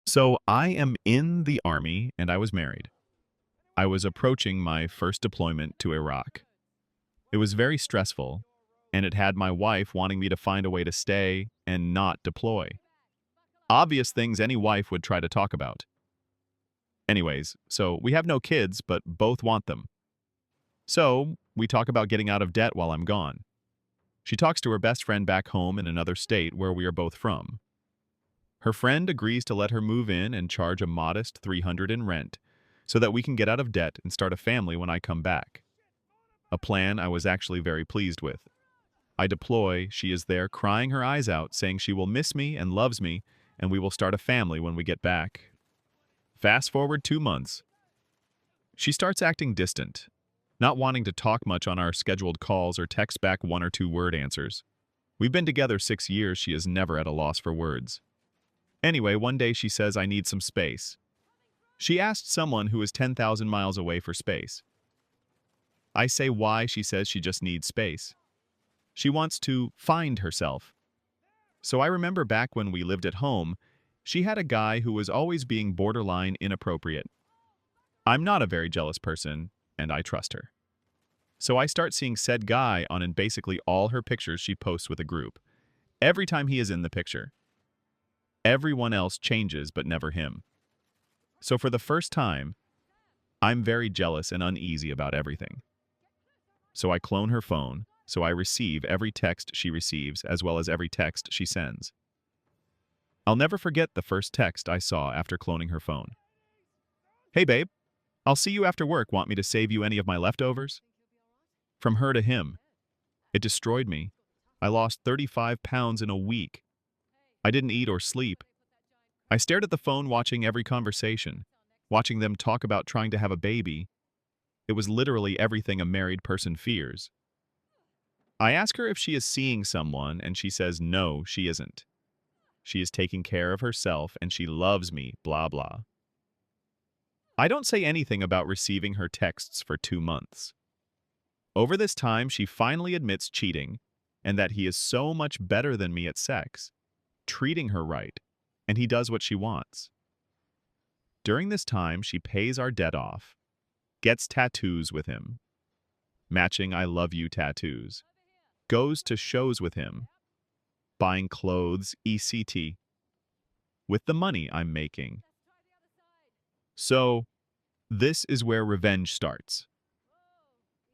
So I am in the army and I was married. I was approaching my first deployment to Iraq. It was very stressful, and it had my wife wanting me to find a way to stay and not deploy. Obvious things any wife would try to talk about. Anyways, so we have no kids, but both want them. So we talk about getting out of debt while I'm gone. She talks to her best friend back home in another state where we are both from. Her friend agrees to let her move in and charge a modest $300 in rent so that we can get out of debt and start a family when I come back. A plan I was actually very pleased with. I deploy, she is there crying her eyes out, saying she will miss me and loves me, and we will start a family when we get back. Fast forward 2 months. She starts acting distant, not wanting to talk much on our scheduled calls or text back 1 or 2 word answers. We've been together 6 years, she is never at a loss for words. Anyway, one day she says I need some space. She asked someone who is 10,000 miles away for space. I say why, she says she just needs space. She wants to find herself. So I remember back when we lived at home, she had a guy who was always being borderline inappropriate. I'm not a very jealous person, and I trust her. So I start seeing said guy on in basically all her pictures she posts with a group. Every time he is in the picture. Everyone else changes, but never him. So for the first time, I'm very jealous and uneasy about everything. So I clone her phone, so I receive every text she receives as well as every text she sends. I'll never forget the first text I saw after cloning her phone. Hey babe, I'll see you after work. Want me to save you any of my leftovers? From her to him. It destroyed me. I lost 35 pounds in a week. I didn't eat or sleep. I stared at the phone watching every conversation, watching them talk about trying to have a baby. It was literally everything a married person fears. I ask her if she is seeing someone, and she says no, she isn't. She is taking care of herself and she loves me, blah blah. I don't say anything about receiving her texts for 2 months. Over this time, she finally admits cheating and that he is so much better than me at sex, treating her right, and he does what she wants. During this time, she pays our debt off, gets tattoos with him, matching I love you tattoos, goes to shows with him, buying clothes, etc., with the money I'm making. So, this is where revenge starts.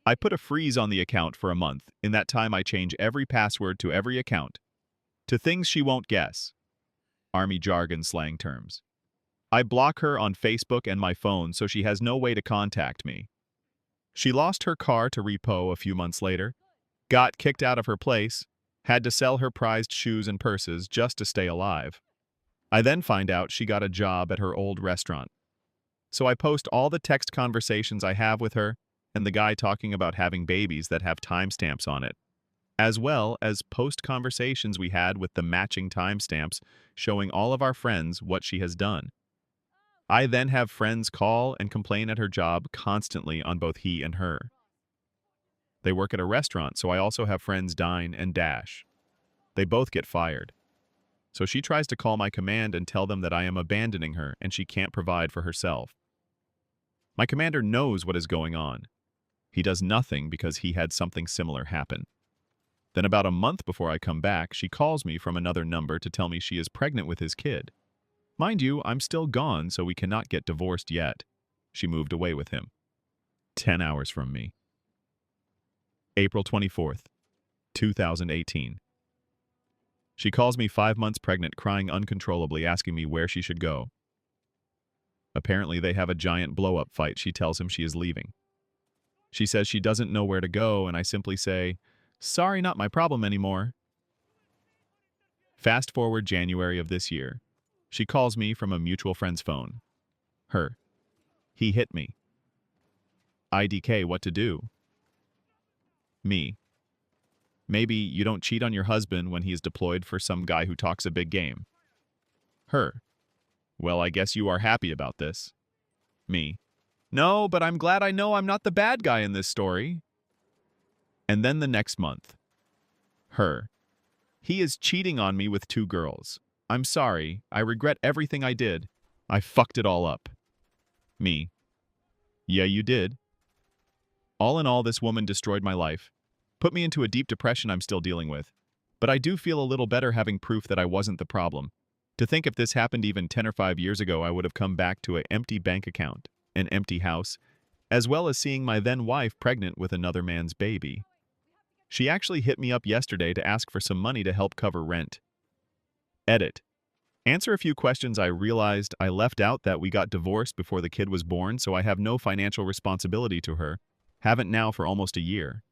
I put a freeze on the account for a month. In that time, I change every password to every account, to things she won't guess. Army jargon slang terms. I block her on Facebook and my phone so she has no way to contact me. She lost her car to repo a few months later, got kicked out of her place, had to sell her prized shoes and purses just to stay alive. I then find out she got a job at her old restaurant. So I post all the text conversations I have with her and the guy talking about having babies that have timestamps on it, as well as post conversations we had with the matching timestamps showing all of our friends what she has done. I then have friends call and complain at her job constantly on both he and her. They work at a restaurant, so I also have friends dine and dash. They both get fired. So she tries to call my command and tell them that I am abandoning her and she can't provide for herself. My commander knows what is going on. He does nothing because he had something similar happen. Then about a month before I come back, she calls me from another number to tell me she is pregnant with his kid. Mind you, I'm still gone, so we cannot get divorced yet. She moved away with him. 10 hours from me. April 24th, 2018. She calls me 5 months pregnant, crying uncontrollably, asking me where she should go. Apparently they have a giant blow-up fight. She tells him she is leaving. She says she doesn't know where to go, and I simply say, sorry, not my problem anymore. Fast forward January of this year. She calls me from a mutual friend's phone. Her. He hit me. IDK, what to do? Me. Maybe you don't cheat on your husband when he is deployed for some guy who talks a big game. Her. Well, I guess you are happy about this. Me. No, but I'm glad I know I'm not the bad guy in this story. And then the next month. Her. He is cheating on me with 2 girls. I'm sorry. I regret everything I did. I fucked it all up. Me. Yeah, you did. All in all, this woman destroyed my life. Put me into a deep depression I'm still dealing with. But I do feel a little better having proof that I wasn't the problem. To think if this happened even 10 or 5 years ago, I would have come back to an empty bank account, an empty house, as well as seeing my then wife pregnant with another man's baby. She actually hit me up yesterday to ask for some money to help cover rent. Edit. Answer a few questions. I realized I left out that we got divorced before the kid was born, so I have no financial responsibility to her. Haven't now for almost a year.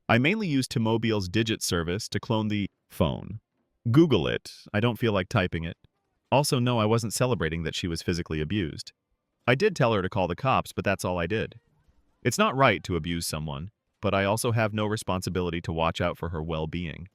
I mainly use T-Mobile's Digit service to clone the phone. Google it. I don't feel like typing it. Also, no, I wasn't celebrating that she was physically abused. I did tell her to call the cops, but that's all I did. It's not right to abuse someone, but I also have no responsibility to watch out for her well-being.